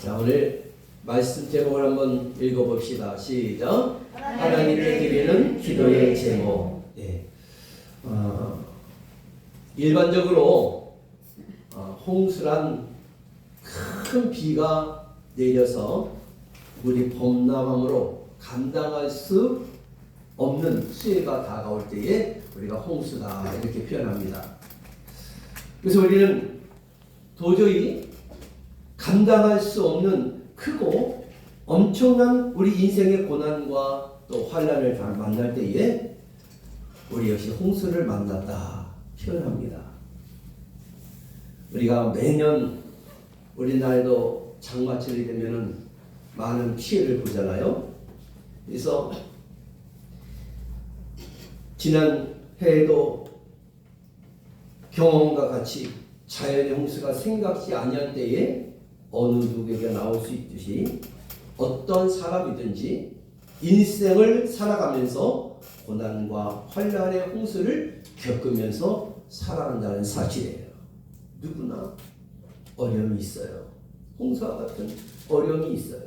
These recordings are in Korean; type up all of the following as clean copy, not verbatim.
자, 오늘 말씀 제목을 한번 읽어봅시다. 시작. 하나님께 드리는 기도의 제목. 네. 일반적으로 홍수란 큰 비가 내려서 물이 범람함으로 감당할 수 없는 수해가 다가올 때에 우리가 홍수다 이렇게 표현합니다. 그래서 우리는 도저히 감당할 수 없는 크고 엄청난 우리 인생의 고난과 또 환난을 만날 때에 우리 역시 홍수를 만났다 표현합니다. 우리가 매년 우리나라에도 장마철이 되면은 많은 피해를 보잖아요. 그래서 지난 해에도 경험과 같이 자연의 홍수가 생각지 아니할 때에 어느 누구에게 나올 수 있듯이 어떤 사람이든지 인생을 살아가면서 고난과 환난의 홍수를 겪으면서 살아간다는 사실이에요. 누구나 어려움이 있어요. 홍수와 같은 어려움이 있어요.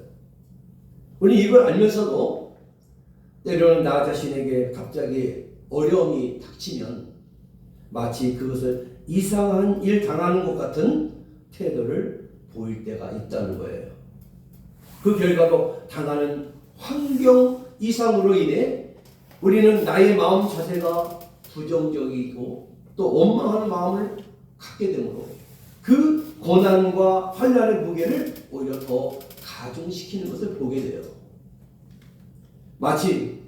우리 이걸 알면서도 때로는 나 자신에게 갑자기 어려움이 닥치면 마치 그것을 이상한 일 당하는 것 같은 태도를 보일 때가 있다는 거예요. 그 결과로 당하는 환경 이상으로 인해 우리는 나의 마음 자세가 부정적이고 또 원망하는 마음을 갖게 되므로 그 고난과 환난의 무게를 오히려 더 가중시키는 것을 보게 돼요. 마치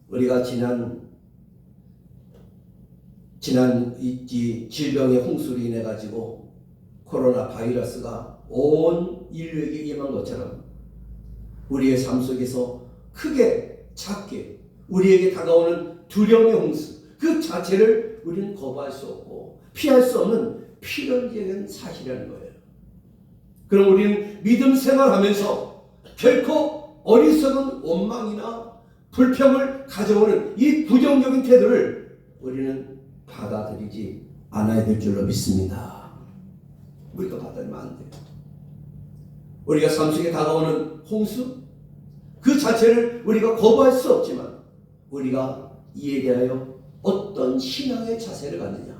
우리가 지난 이 질병의 홍수로 인해 가지고 코로나 바이러스가 온 인류에게 임한 것처럼 우리의 삶 속에서 크게 작게 우리에게 다가오는 두려움의 홍수 그 자체를 우리는 거부할 수 없고 피할 수 없는 필연적인 사실이라는 거예요. 그럼 우리는 믿음 생활하면서 결코 어리석은 원망이나 불평을 가져오는 이 부정적인 태도를 우리는 받아들이지 않아야 될 줄로 믿습니다. 우리가 받아들이면 안 돼요. 우리가 삶 속에 다가오는 홍수 그 자체를 우리가 거부할 수 없지만 우리가 이에 대하여 어떤 신앙의 자세를 갖느냐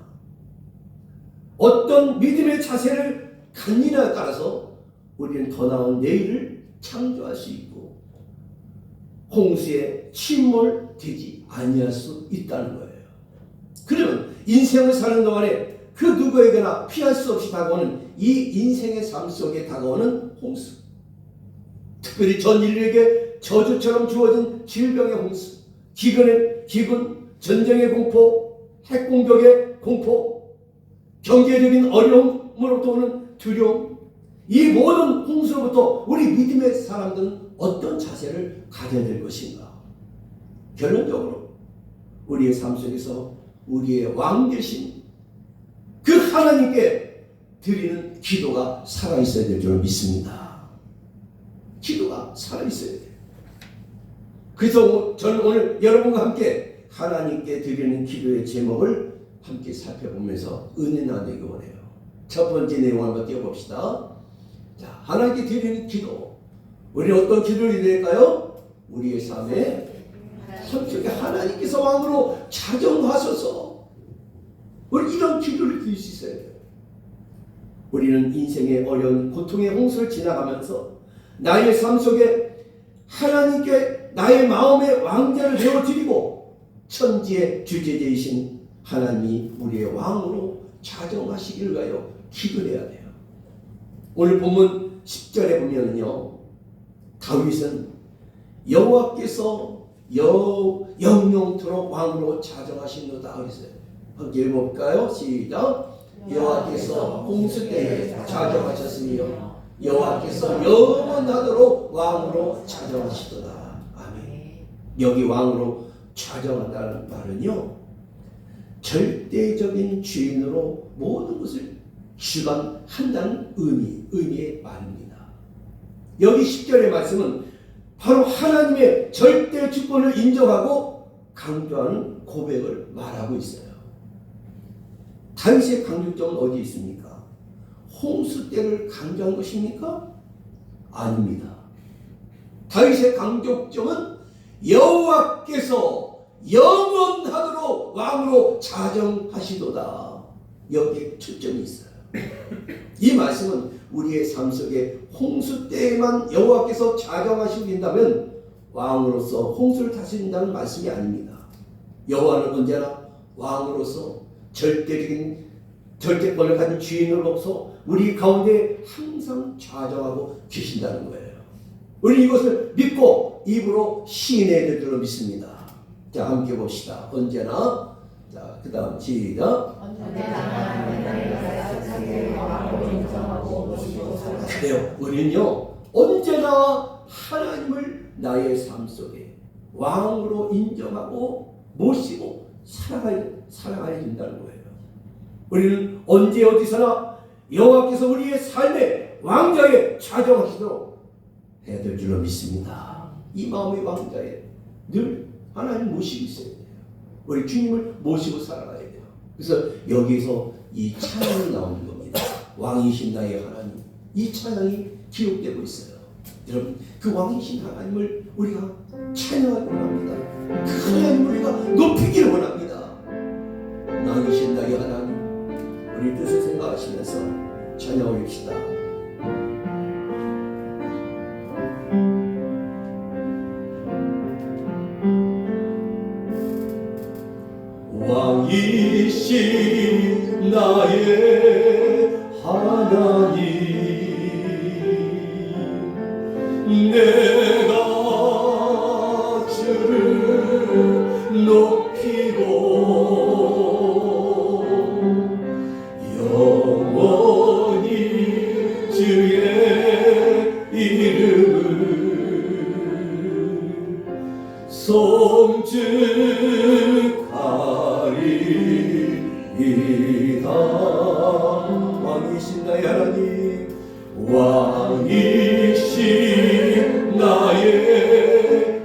어떤 믿음의 자세를 갖느냐에 따라서 우리는 더 나은 내일을 창조할 수 있고 홍수에 침몰되지 아니할 수 있다는 거예요. 그러면 인생을 사는 동안에 그 누구에게나 피할 수 없이 다가오는 이 인생의 삶 속에 다가오는 홍수, 특별히 전 인류에게 저주처럼 주어진 질병의 홍수, 기근, 전쟁의 공포, 핵공격의 공포, 경제적인 어려움으로부터 오는 두려움, 이 모든 홍수로부터 우리 믿음의 사람들은 어떤 자세를 가져야 될 것인가? 결론적으로 우리의 삶 속에서 우리의 왕 되신 그 하나님께 드리는 기도가 살아있어야 될 줄 믿습니다. 기도가 살아있어야 돼요. 그래서 저는 오늘 여러분과 함께 하나님께 드리는 기도의 제목을 함께 살펴보면서 은혜 나누기 원해요. 첫 번째 내용 한번 띄워봅시다. 자, 하나님께 드리는 기도. 우리는 어떤 기도를 드릴까요? 우리의 삶에 성격에 하나님께서 왕으로 자정하소서. 우리 이런 기도를 드릴 수 있어야 돼요. 우리는 인생의 어려운 고통의 홍수를 지나가면서 나의 삶 속에 하나님께 나의 마음의 왕자를 되어드리고 천지의 주제자이신 하나님이 우리의 왕으로 자정하시기를 위하여 기도해야 돼요. 오늘 본문 10절에 보면요, 다윗은 여호와께서 영영토록 왕으로 자정하시노다 그랬어요. 함께 읽어볼까요? 시작. 여호와께서 홍수 때에 자정하셨으며 여호와께서 영원하도록 왕으로 자정하시도다. 아멘. 여기 왕으로 자정한다는 말은요, 절대적인 주인으로 모든 것을 주관한다는 의미의 말입니다. 여기 10절의 말씀은 바로 하나님의 절대 주권을 인정하고 강조하는 고백을 말하고 있어요. 다윗의 강조점은 어디 있습니까? 홍수 때를 강조한 것입니까? 아닙니다. 다윗의 강조점은 여호와께서 영원하도록 왕으로 자정하시도다. 여기에 초점이 있어요. 이 말씀은 우리의 삶 속에 홍수 때에만 여호와께서 자정하신다면 왕으로서 홍수를 다스린다는 말씀이 아닙니다. 여호와는 언제나 왕으로서 절대권을 가진 주인으로서 우리 가운데 항상 좌정하고 계신다는 거예요. 우리 이것을 믿고 입으로 시인해야 될 줄로 믿습니다. 자, 함께 봅시다. 언제나. 자, 그 다음 시작. 그래요. 우리는요 언제나 하나님을 나의 삶 속에 왕으로 인정하고 모시고 살아가야 된다는 거예요. 우리는 언제 어디서나 여호와께서 우리의 삶의 왕자에 좌정하시도록 해야 될 줄로 믿습니다. 이 마음의 왕자에 늘 하나님 모시고 있어야 돼요. 우리 주님을 모시고 살아가야 돼요. 그래서 여기서 이 찬양이 나오는 겁니다. 왕이신 나의 하나님. 이 찬양이 기록되고 있어요. 여러분, 그 왕이신 하나님을 우리가 찬양하기 원합니다. 그 하나님을 우리가 높이기를 원합니다. 왕이신 나의 하나님, 우리 뜻을 생각하시면서 찬양 올립시다. 왕이신 나의 하나님, 내가 주를 높이고 영원히 주의 이름을 송축하리이다. 왕이신 나의 하나님, 왕이신 나의 하나님,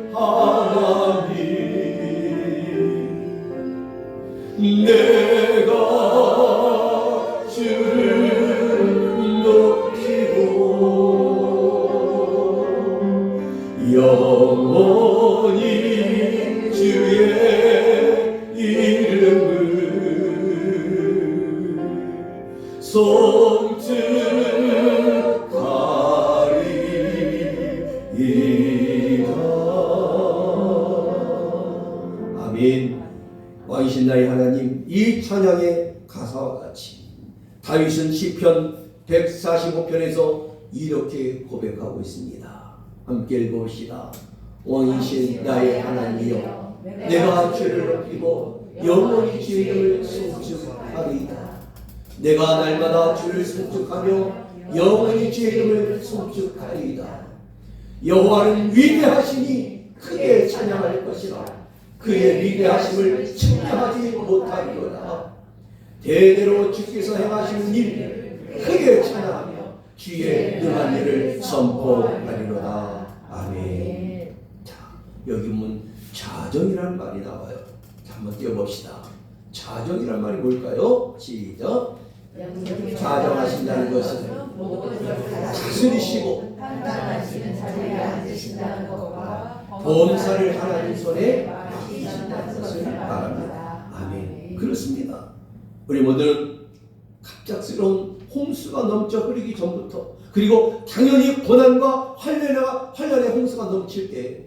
내가 주를 높이고 영원히 주의 이름을 송축하리이다. 아멘. 왕이신 나의 하나님, 이 찬양의 가사와 같이 다윗은 시편 145편에서 이렇게 고백하고 있습니다. 함께 읽어봅시다. 왕이신 나의 하나님이여, 내가 주를 높이고 영원히 주의 이름을 송축하리이다. 내가 날마다 주를 송축하며 영원히 주의 이름을 송축하리이다. 여호와는 위대하시니 크게 찬양할 것이라. 그의 위대하심을 측량하지 못하리로다. 대대로 주께서 행하시는 일 크게 찬양하며 주의 능한 일을 선포하리로다. 아멘. 자, 여기 보면 자정이라는 말이 나와요. 자, 한번 띄워봅시다. 자정이라는 말이 뭘까요? 시작. 자정하신다는 것은 다스리시고 판단하시는 자리에 앉으신다는 것과 범사를 하나님 손에 맡기신다는 것을 말합니다. 아멘. 그렇습니다. 우리 모두는 갑작스러운 홍수가 넘쳐 흐르기 전부터, 그리고 당연히 고난과 환난의 홍수가 넘칠 때,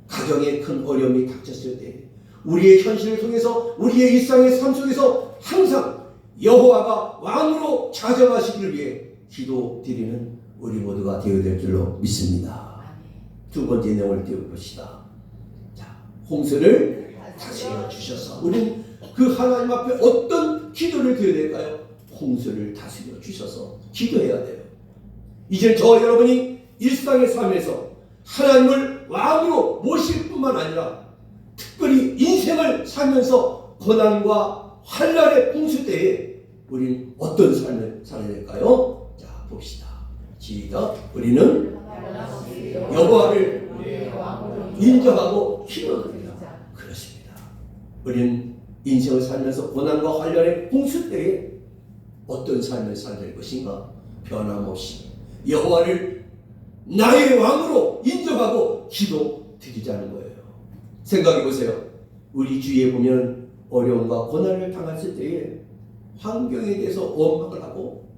가정에 큰 어려움이 닥쳤을 때, 우리의 현실을 통해서 우리의 일상의 삶 속에서 항상 여호와가 왕으로 자정하시기를 위해 기도드리는 우리 모두가 되어야 될 줄로 믿습니다. 두 번째 내용을 띄워봅시다. 자, 홍수를 다스려 주셔서 우리는 그 하나님 앞에 어떤 기도를 드려야 될까요? 홍수를 다스려 주셔서 기도해야 돼요. 이제 저 여러분이 일상의 삶에서 하나님을 왕으로 모실 뿐만 아니라 특별히 인생을 살면서 고난과 환난의 홍수 때에 우리는 어떤 삶을 살아야 될까요? 자, 봅시다. 시작. 우리는 여호와를 인정하고 기도드립니다. 그렇습니다. 우리는 인생을 살면서 고난과 환난의 홍수 때에 어떤 삶을 살아야 될 것인가? 변함없이 여호와를 나의 왕으로 인정하고 기도 드리자는 거예요. 생각해 보세요. 우리 주위에 보면 어려움과 고난을 당했을 때에 환경에 대해서 원망을 하고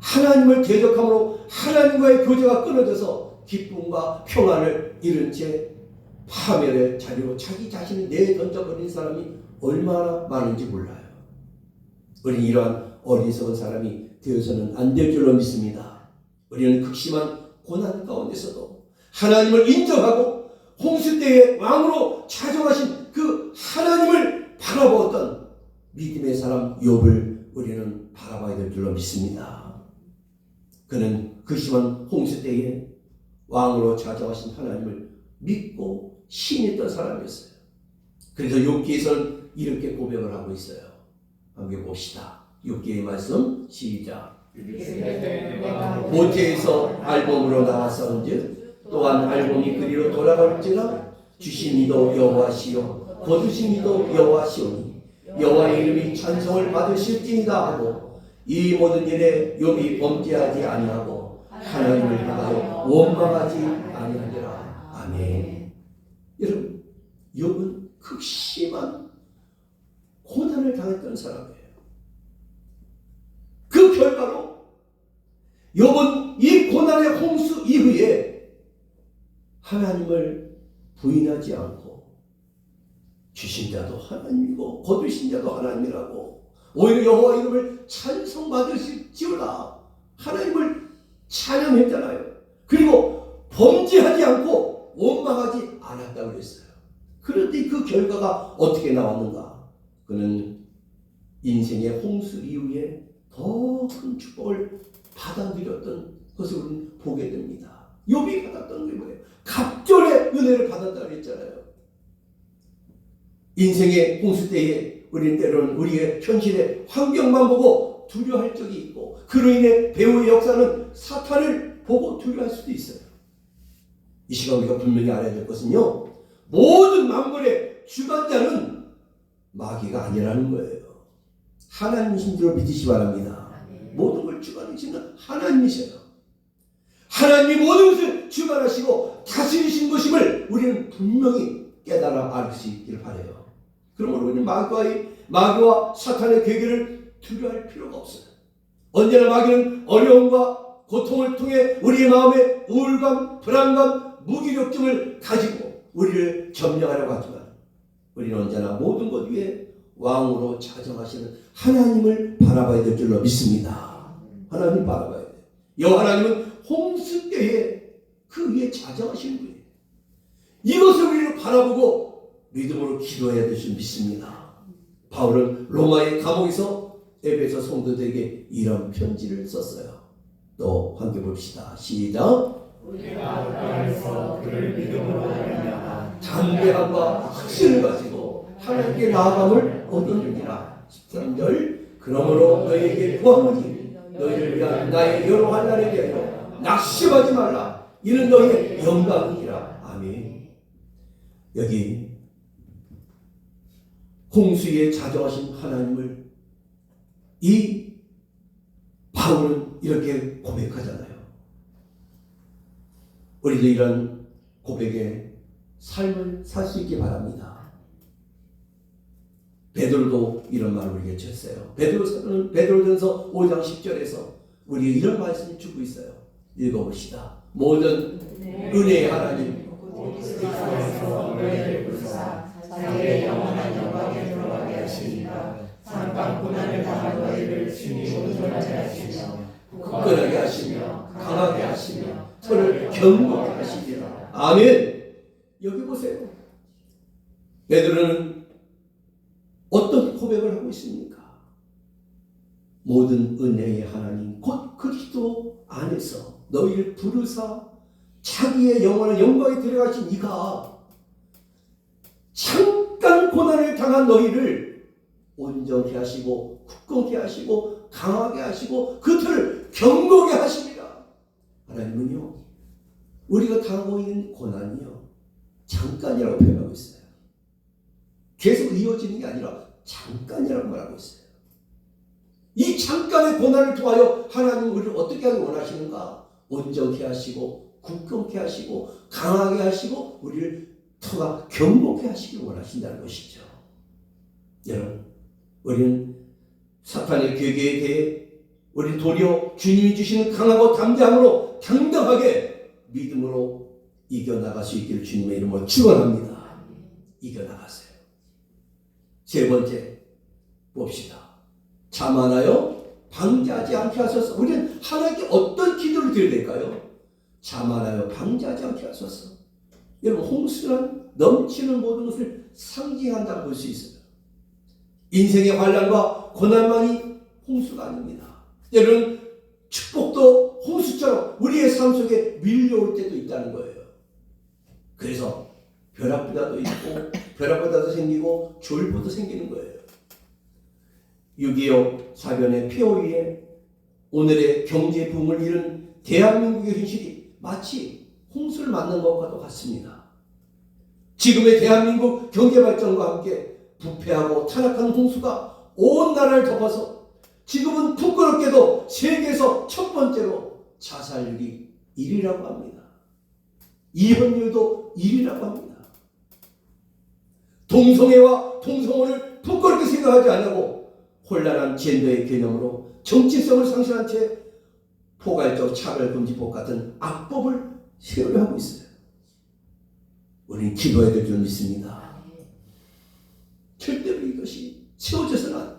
하나님을 대적함으로 하나님과의 교제가 끊어져서 기쁨과 평안을 잃은 채 파멸의 자리로 자기 자신을 내던져버린 사람이 얼마나 많은지 몰라요. 우리는 이러한 어리석은 사람이 되어서는 안 될 줄로 믿습니다. 우리는 극심한 고난 가운데서도 하나님을 인정하고 홍수 때의 왕으로 차정하신 그 하나님을 바라보았던 믿음의 사람 욥을 우리는 바라봐야 될 줄로 믿습니다. 그는 극심한 홍수 때에 왕으로 차정하신 하나님을 믿고 신했던 사람이었어요. 그래서 욥기에서는 이렇게 고백을 하고 있어요. 함께 봅시다. 욥기의 말씀 시작. 모태에서 알몸으로 나왔사온즉 또한 알몸이 그리로 돌아갈지라 주신 이도 여호와시요 거두신 이도 여호와시오니 여호와의 이름이 찬송을 받으실지니라 하고 이 모든 일에 욥이 범죄하지 아니하고 하나님을 향하여 원망하지 아니하리라. 아멘. 여러분, 욥은 극심한 고난을 당했던 사람이에요. 그 결과로 욥은 이 고난의 홍수 이후에 하나님을 부인하지 않고 주신 자도 하나님이고 거두신 자도 하나님이라고 오히려 여호와 이름을 찬송받으실지어다 하나님을 찬양했잖아요. 그리고 범죄하지 않고 원망하지 않았다고 그랬어요. 그런데 그 결과가 어떻게 나왔는가? 그는 인생의 홍수 이후에 더 큰 축복을 받아들였던 것을 우리는 보게 됩니다. 욥이 받았던 게 뭐예요? 갑절의 은혜를 받았다고 했잖아요. 인생의 홍수 때에 우리는 때로는 우리의 현실의 환경만 보고 두려워할 적이 있고 그로 인해 배후의 역사는 사탄을 보고 두려워할 수도 있어요. 이 시간 우리가 분명히 알아야 될 것은요, 모든 만물의 주관자는 마귀가 아니라는 거예요. 하나님이신 줄 믿으시기 바랍니다. 모든 걸 주관하시는 하나님이셔요. 하나님이 모든 것을 주관하시고 다스리신 것임을 우리는 분명히 깨달아 알 수 있기를 바라요. 그러므로 우리는 마귀와 사탄의 괴계를 두려워할 필요가 없어요. 언제나 마귀는 어려움과 고통을 통해 우리의 마음에 우울감, 불안감, 무기력증을 가지고 우리를 점령하려고 하지만 우리는 언제나 모든 것 위에 왕으로 차정하시는 하나님을 바라봐야 될 줄로 믿습니다. 하나님 바라봐야 돼요. 여호와 하나님은 홍수 때에 그 위에 차정하시는 분이에요. 이것을 우리는 바라보고 믿음으로 기도해야 될 줄 믿습니다. 바울은 로마의 감옥에서 에베소 성도들에게 이런 편지를 썼어요. 또 함께 봅시다. 시작. 우리가 나에서 그를 믿음으로 말미암아 담대함과 확신을 가지고 하나님께 나아감을 얻었느니라. 13절. 그러므로 너희에게 구하노니 너희를 위한 나의 여러 환난에 대하여 낙심하지 말라. 이는 너희의 영광이니라. 아멘. 여기 홍수에 자정하신 하나님을 이 바울은 이렇게 고백하잖아요. 우리도 이런 고백의 삶을 살 수 있기 바랍니다. 베드로도 이런 말을 우리에게 쳤어요. 베드로전서 5장 10절에서 우리 이런 말씀을 주고 있어요. 읽어봅시다. 모든 은혜의 하나님 그리스도에서 너희를 부르사 자기의 영원한 영광에 들어가게 하시니까 상당 고난을 당한 너희를 주님 온전하게 하시며 굳건하게 하시며 강하게 하시며 서를 견고하게 하시리라. 아멘. 여기 보세요. 베드로는 어떤 고백을 하고 있습니까? 모든 은혜의 하나님 곧 그리스도 안에서 너희를 부르사 자기의 영원한 영광에 들어가신 이가 잠깐 고난을 당한 너희를 온전케 하시고 굳건케 하시고 강하게 하시고 그들을 견고하게 하십니다. 하나님은요, 우리가 당하고 있는 고난이요 잠깐이라고 표현하고 있어요. 계속 이어지는 게 아니라 잠깐이라고 말하고 있어요. 이 잠깐의 고난을 통하여 하나님은 우리를 어떻게 하기 원하시는가? 온전케 하시고 굳건케 하시고 강하게 하시고 우리를 더가 경고케 하시길 원하신다는 것이죠. 여러분, 우리는 사탄의 괴계에 대해 우리 도리어 주님이 주시는 강하고 담대함으로 당당하게 믿음으로 이겨나갈 수 있기를 주님의 이름으로 축원합니다. 이겨나가세요. 세 번째 봅시다. 자만하여 방자하지 않게 하소서. 우리는 하나님께 어떤 기도를 드려야 될까요? 자만하여 방자하지 않게 하소서. 여러분, 홍수는 넘치는 모든 것을 상징한다고 볼 수 있어요. 인생의 환난과 고난만이 홍수가 아닙니다. 여러분, 축복도 홍수처럼 우리의 삶 속에 밀려올 때도 있다는 거예요. 그래서 벼락부다도 있고 벼락부다도 생기고 졸부도 생기는 거예요. 6.25 사변의 폐허 위에 오늘의 경제 붐을 이룬 대한민국의 현실이 마치 홍수를 맞는 것과도 같습니다. 지금의 대한민국 경제 발전과 함께 부패하고 타락한 홍수가 온 나라를 덮어서 지금은 부끄럽게도 세계에서 첫 번째로 자살률이 1위라고 합니다. 이혼율도 1위라고 합니다. 동성애와 동성혼을 부끄럽게 생각하지 않고 혼란한 젠더의 개념으로 정체성을 상실한 채 포괄적 차별금지법 같은 악법을 세우려 하고 있어요. 우리는 기도해야 될 줄 믿습니다. 절대로 이것이 세워져서는 안 돼요.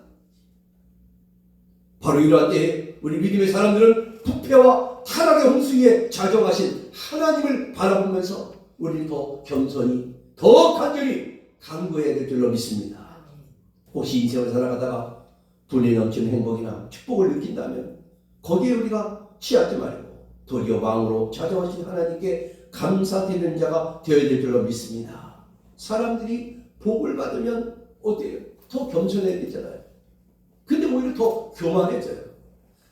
바로 이러한 때에 우리 믿음의 사람들은 부패와 타락의 홍수 위에 자정하신 하나님을 바라보면서 우리는 더 겸손히 더 간절히 간구해야 될 줄로 믿습니다. 혹시 인생을 살아가다가 분에 넘치는 행복이나 축복을 느낀다면 거기에 우리가 취하지 말고 도리어 왕으로 자정하신 하나님께 감사드리는 자가 되어야 될 줄로 믿습니다. 사람들이 복을 받으면 어때요? 더 겸손해야 되잖아요. 근데 오히려 더 교만해져요.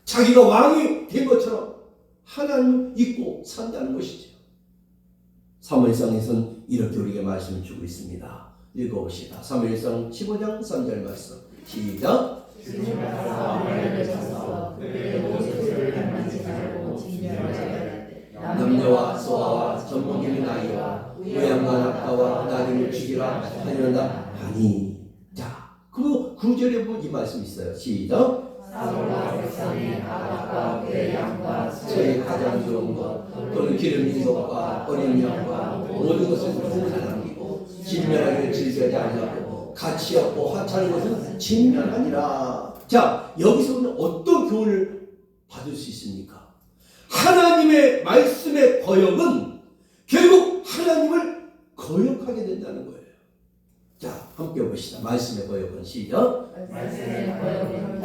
자기가 왕이 된 것처럼 하나님을 잊고 산다는 것이죠. 사무엘상에서는 이렇게 우리에게 말씀을 주고 있습니다. 읽어봅시다. 사무엘상 15장 3절 말씀 시작. 남녀와 소아와 젖먹이는 아이와 외양간 아빠와 나귀를 죽이라 하려다 하니. 자, 그리고 9절에 보면 이 말씀이 있어요. 시작. 사울과 백성이 아각과 그의 양과 저의 가장 좋은 것 또는 기름진 것과 어린 양과 모든 것은 풍성을 남기고 진멸하기를 즐겨하지 아니하고 가치 없고 하찮은 것은 진멸하니라. 자, 여기서는 어떤 교훈을 받을 수 있습니까? 하나님의 말씀의 거역은 결국 하나님을 거역하게 된다는 거예요. 자, 함께 봅시다. 말씀의 거역은 시작.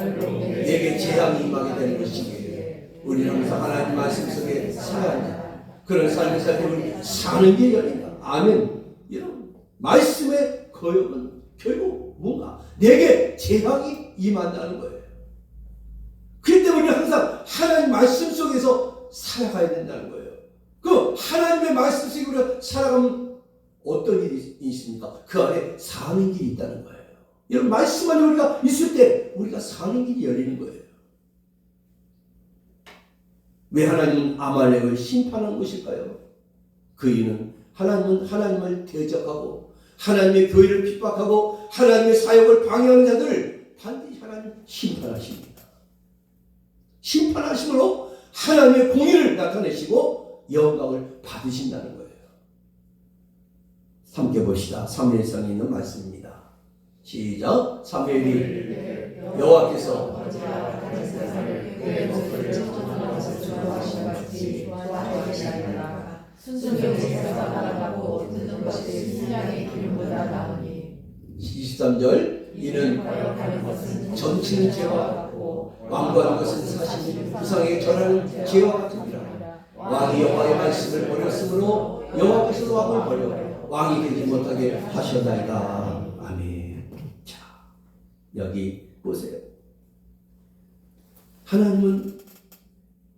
내게 재앙이 임하게 되는 것이기에 우리는 항상 하나님 말씀 속에 살아야 한다. 그런 삶을 살고 우리 사는 게 열린다. 아멘. 여러분, 말씀의 거역은 결국 뭔가 내게 재앙이 임한다는 거예요. 그렇기 때문에 우리는 항상 하나님 말씀 속에서 살아가야 된다는 거예요. 그 하나님의 말씀 속에 우리가 살아가면 어떤 일이 있습니까? 그 안에 사는 길이 있다는 거예요. 여러분, 말씀 안에 우리가 있을 때 우리가 사는 길이 열리는 거예요. 왜 하나님은 아말렉을 심판한 것일까요? 그 이유는 하나님은 하나님을 대적하고 하나님의 교회를 핍박하고 하나님의 사역을 방해하는 자들을 반드시 하나님 심판하십니다. 심판하심으로 하나님의 공의를 나타내시고 영광을 받으신다는 거예요. 함께 봅시다. 사무엘상에 있는 말씀입니다. 시작. 사무엘이 여호와께서 순종의 제사가 바라고 듣는 것이 신령의 기름보다 나으니 23절 이는 전치는 죄와 같고 완고하는 것은 사실이 부상에 전하는 죄와 같으니라. 왕이 여호와의 말씀을 버렸으므로 여호와께서 왕을 버려 왕이 되지 못하게 하셨나이다. 아멘. 자, 여기 보세요. 하나님은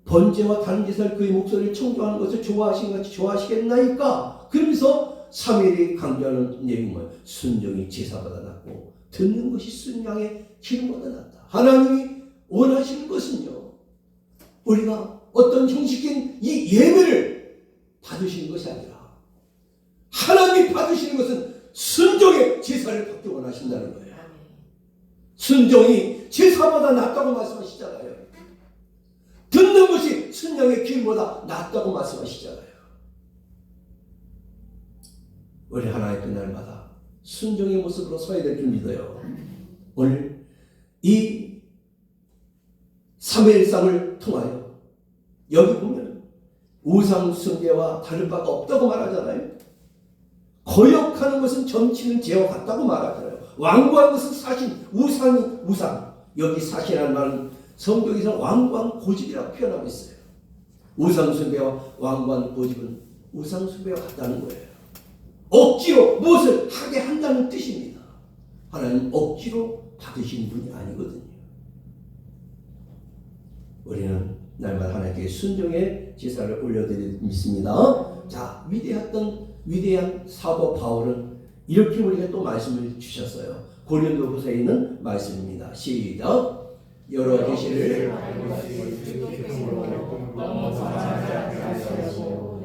번제와 다른 제사를 그의 목소리를 청조하는 것을 좋아하시는 같이 좋아하시겠나이까? 그러면서 사무엘이 강조하는 내용은 순종이 제사보다 낫고 듣는 것이 순양의 기름보다 낫다. 하나님이 원하시는 것은요, 우리가 어떤 형식인 이 예배를 받으시는 것이 아니라 하나님이 받으시는 것은 순종의 제사를 받기 원하신다는 거예요. 순종이 제사보다 낫다고 말씀하시잖아요. 듣는 것이 순양의 기름보다 낫다고 말씀하시잖아요. 우리 하나님 그날마다 순종의 모습으로 서야 될 줄 믿어요. 오늘 이 사무엘상을 통하여 여기 보면 우상 숭배와 다른 바가 없다고 말하잖아요. 거역하는 것은 점치는 죄와 같다고 말하잖아요. 완고한 것은 사신, 우상. 여기 사신이라는 말은 성경에서 완고한 고집이라고 표현하고 있어요. 우상 숭배와 완고한 고집은 우상 숭배와 같다는 거예요. 억지로 무엇을 하게 한다는 뜻입니다. 하나님 억지로 받으신 분이 아니거든요. 우리는 날마다 하나님께 순종의 제사를 올려드립니다. 자, 위대한 사도 바울은 이렇게 우리가 또 말씀을 주셨어요. 고린도후서에 있는 말씀입니다. 시작. 여러 계시를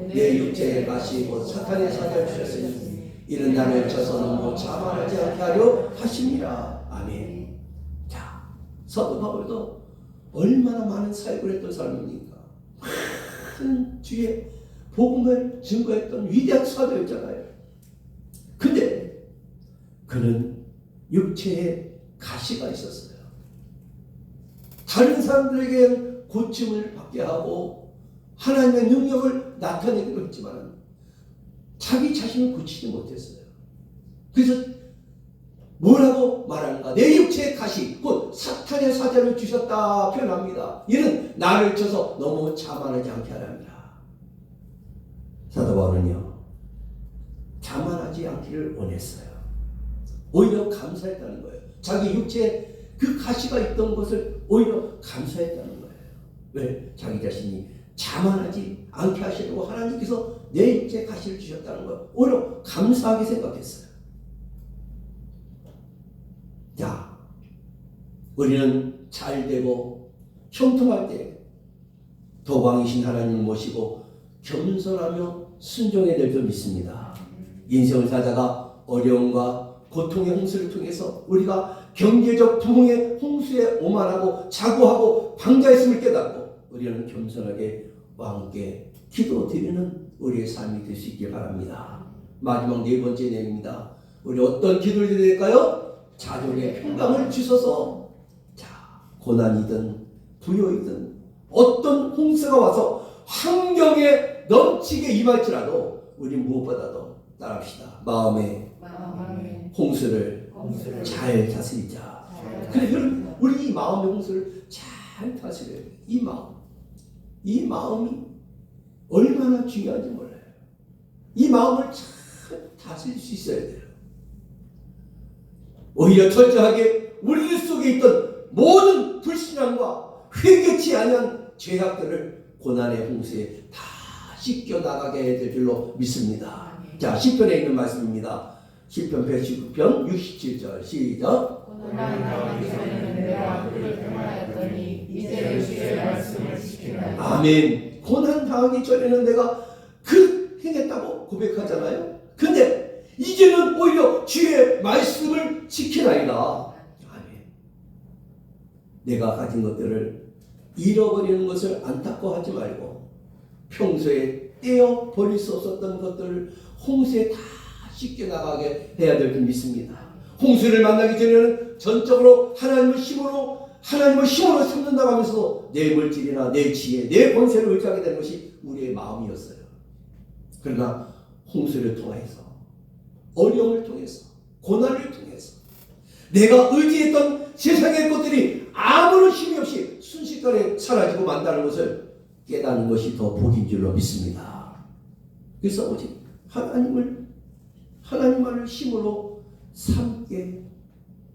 내 육체에 가시고 사탄의 사자를 주셨으니 이는 나를 쳐서 너무 자만하지 않게 하려 하십니다. 아멘. 자, 사도 바울도 얼마나 많은 사역을 했던 사람입니까? 많은 주의 복음을 증거했던 위대한 사도였잖아요. 근데 그는 육체에 가시가 있었어요. 다른 사람들에게 고침을 받게 하고 하나님의 능력을 나타내기도 했지만 자기 자신을 고치지 못했어요. 그래서 뭐라고 말하는가? 내 육체의 가시, 곧 사탄의 사자를 주셨다 표현합니다. 이는 나를 쳐서 너무 자만하지 않게 하랍니다. 사도 바울은요, 자만하지 않기를 원했어요. 오히려 감사했다는 거예요. 자기 육체에 그 가시가 있던 것을 오히려 감사했다는 거예요. 왜? 자기 자신이 자만하지 않게 하시려고 하나님께서 내 육체에 가시를 주셨다는 거예요. 오히려 감사하게 생각했어요. 자, 우리는 잘되고 형통할 때 더 왕이신 하나님을 모시고 겸손하며 순종해야 될 줄 믿습니다. 인생을 살다가 어려움과 고통의 홍수를 통해서 우리가 경제적 부흥의 홍수에 오만하고 자고하고 방자했음을 깨닫고 우리는 겸손하게 왕께 기도드리는 우리의 삶이 될 수 있길 바랍니다. 마지막 네 번째 내용입니다. 우리 어떤 기도를 드려야 될까요? 자존의 평강을 주셔서, 자, 고난이든 부요이든 어떤 홍수가 와서 환경에 넘치게 임할지라도 우리 무엇보다도 따라합시다. 마음의 홍수를 잘 다스리자. 그래, 여러분, 우리 이 마음의 홍수를 잘 다스려야 돼요. 이 마음이 얼마나 중요한지 몰라요. 이 마음을 잘 다스릴 수 있어야 돼요. 오히려 철저하게 우리들 속에 있던 모든 불신앙과 회개치 아니한 죄악들을 고난의 홍수에 다 씻겨 나가게 될 줄로 믿습니다. 자, 시편에 있는 말씀입니다. 시편 119편 67절 시작. 고난이 당하기 전에는 내가 그를 평안하였더니 이제는 주의 말씀을 지키나이다. 아멘. 고난 당하기 전에는 내가 그 행했다고 고백하잖아요. 근데 이제는 오히려 주의 말씀을 지키나이다. 아멘. 내가 가진 것들을 잃어버리는 것을 안타까워하지 말고 평소에 떼어 버릴 수 없었던 것들을 홍수에 다 씻겨 나가게 해야 될 줄 믿습니다. 홍수를 만나기 전에는 전적으로 하나님을 힘으로 삼는다고 하면서 내 물질이나 내 지혜, 내 권세를 의지하게 되는 것이 우리의 마음이었어요. 그러나 홍수를 통해서, 어려움을 통해서, 고난을 통해서 내가 의지했던 세상의 것들이 아무런 힘이 없이 순식간에 사라지고 만다는 것을 깨닫는 것이 더 복인 줄로 믿습니다. 그래서 오직 하나님만을 힘으로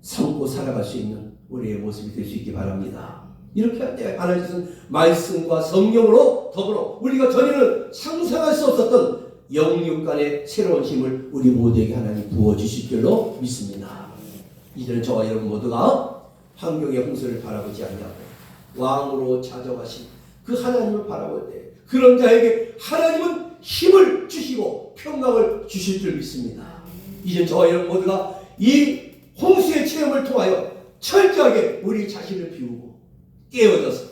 삼고 살아갈 수 있는 우리의 모습이 될 수 있기 바랍니다. 이렇게 할 때 하나님께서는 말씀과 성령으로 더불어 우리가 전에는 상상할 수 없었던 영육 간의 새로운 힘을 우리 모두에게 하나님 부어주실 줄로 믿습니다. 이제는 저와 여러분 모두가 환경의 홍수를 바라보지 아니하고 왕으로 찾아가신 그 하나님을 바라볼 때 그런 자에게 하나님은 힘을 주시고 평강을 주실 줄 믿습니다. 이제 저와 여러분 모두가 이 홍수의 체험을 통하여 철저하게 우리 자신을 비우고 깨어져서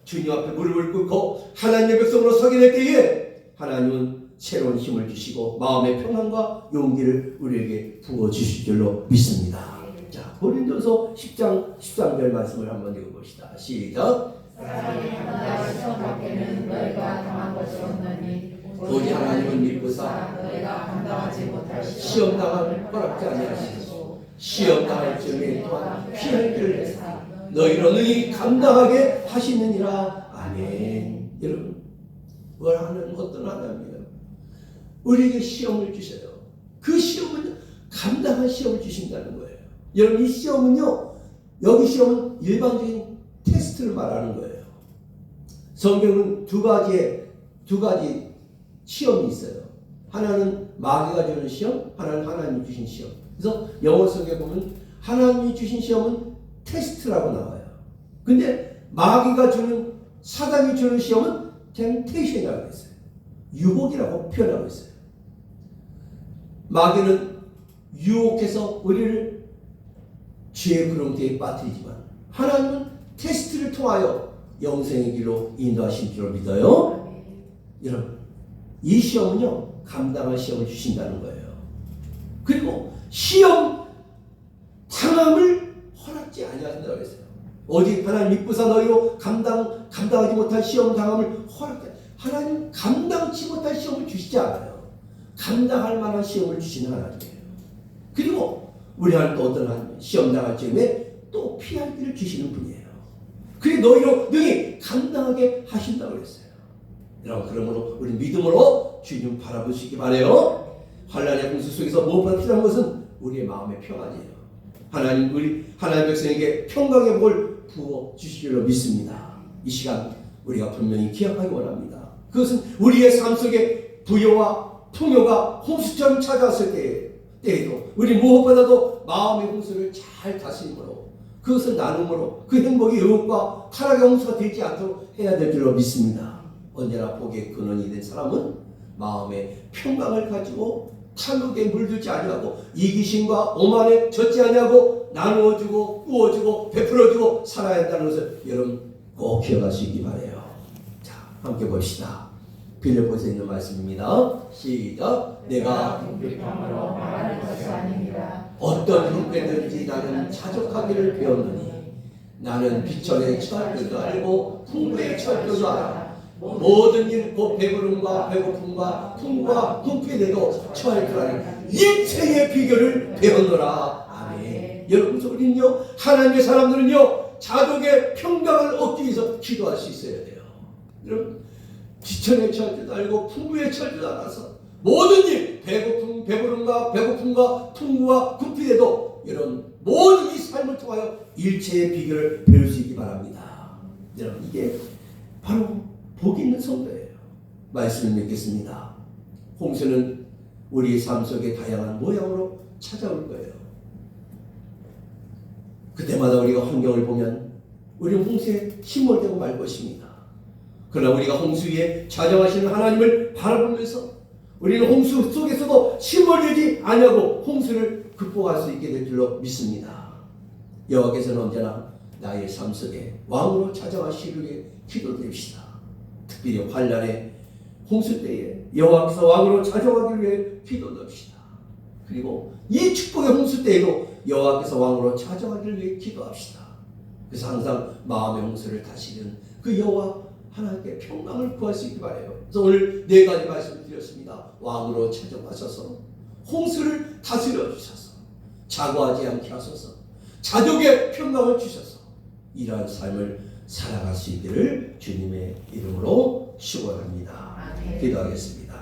주님 앞에 무릎을 꿇고 하나님의 백성으로 서게 될 때에 하나님은 새로운 힘을 주시고 마음의 평안과 용기를 우리에게 부어주실 줄로 믿습니다. 자, 고린도서 10장 13절 말씀을 한번 읽어봅시다. 시작. 사람이 당당한 시험 밖에는 너희가 당한 것이 없나니 오직 하나님은 믿고사 너희가 감당하지 못할 시험 당함을 허락지 아니하시고 시험 당할 즈음에 또한 피할 길을 내사 너희로 능히 감당하게 하시느니라. 아멘. 여러분, 뭘 하는 어떤 하나님이에요? 우리에게 시험을 주셔요. 그 시험은 감당한 시험을 주신다는 거예요. 여러분, 이 시험은요, 여기 시험은 일반적인 테스트를 말하는 거예요. 성경은 두 가지 시험이 있어요. 하나는 마귀가 주는 시험, 하나는 하나님이 주신 시험. 그래서 영어 성경에 보면 하나님이 주신 시험은 테스트라고 나와요. 근데 마귀가 주는, 사단이 주는 시험은 템테이션이라고 했어요. 유혹이라고 표현하고 있어요. 마귀는 유혹해서 우리를 죄의 구렁텅이에 빠뜨리지만 하나님은 테스트를 통하여 영생의 길로 인도하신 줄로 믿어요. 여러분, 이 시험은요, 감당할 시험을 주신다는 거예요. 그리고 시험 당함을 허락지 아니하신다고 했어요. 오직 하나님 믿고사 너희로 감당하지 못할 시험 당함을 허락지, 하나님 감당치 못할 시험을 주시지 않아요. 감당할 만한 시험을 주시는 하나님이에요. 그리고 우리 하나님 또 어떤 하나님, 시험 당할 즈음에 또 피할 길을 주시는 분이에요. 그게 너희로 능히 감당하게 하신다고 그랬어요. 여러분, 그러므로 우리 믿음으로 주님 바라볼 수 있기 바라요. 환난의 홍수 속에서 무엇보다 필요한 것은 우리의 마음의 평안이에요. 하나님, 우리 하나님의 백성에게 평강의 복을 부어 주실 줄로 믿습니다. 이 시간 우리가 분명히 기억하기 원합니다. 그것은 우리의 삶 속에 부여와 풍요가 홍수처럼 찾아왔을 때에도 우리 무엇보다도 마음의 홍수를 잘 다스림으로, 그것을 나눔으로 그 행복의 의혹과 타락의 홍수가 되지 않도록 해야 될 줄로 믿습니다. 언제나 복의 근원이 된 사람은 마음의 평강을 가지고 탐욕에 물들지 아니하고 이기심과 오만에 젖지 아니하고 나누어주고 꾸어주고 베풀어주고 살아야 한다는 것을 여러분 꼭 기억할 수 있기 바라요. 자, 함께 봅시다. 빌립보서에 있는 말씀입니다. 시작. 내가 비평으로 말하는 것이 아닙니다. 어떤 형편든지 나는 자족하기를 배웠느니 나는 비천에 처할 줄도 알고 풍부에 처할 줄도 알아. 모든 일 곧 배부름과 배고픔과 풍부와 궁핍에도 처할 줄 아니 일체의 비결을 배웠노라. 아멘. 여러분, 우리는요, 하나님의 사람들은요, 자족의 평강을 얻기 위해서 기도할 수 있어야 돼요. 여러분, 비천에 처할 줄도 알고 풍부에 처할 줄도 알아서 모든 일, 배부름과 배고픔과 풍부와 궁핍에도 여러분 모든 이 삶을 통하여 일체의 비결을 배울 수 있기 바랍니다. 여러분, 이게 바로 복 있는 성도예요. 말씀을 믿겠습니다. 홍수는 우리의 삶 속에 다양한 모양으로 찾아올 거예요. 그때마다 우리가 환경을 보면 우리는 홍수에 침몰되고 말 것입니다. 그러나 우리가 홍수 위에 좌정하시는 하나님을 바라보면서 우리는 홍수 속에서도 침몰되지 아니하고 홍수를 극복할 수 있게 될 줄로 믿습니다. 여호와께서는 언제나 나의 삶 속에 왕으로 찾아가시기 위해 기도드립시다. 특별히 환난의 홍수 때에 여호와께서 왕으로 찾아가기 위해 기도드립시다. 그리고 이 축복의 홍수 때에도 여호와께서 왕으로 찾아가기를 위해 기도합시다. 그래서 항상 마음의 홍수를 다스리는 그 여호와 하나님께 평강을 구할 수 있기 바라요. 그래서 오늘 네 가지 말씀을 드렸습니다. 왕으로 찾아가셔서 홍수를 다스려 주셔서 자고하지 않게 하소서, 자족의 평강을 주셔서 이러한 삶을 살아갈 수 있기를 주님의 이름으로 축원합니다. 기도하겠습니다.